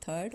3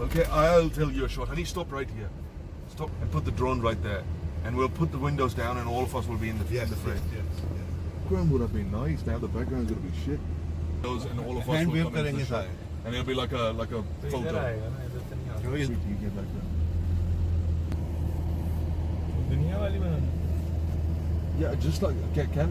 Okay, I'll tell you a short. Honey, stop right here. Stop and put the drone right there. And we'll put the windows down and all of us will be in the frame. Yes. Background would have been nice. Now the background's going to be shit. And all of us will come into the shot. And it'll be like a photo. Yeah, just like can.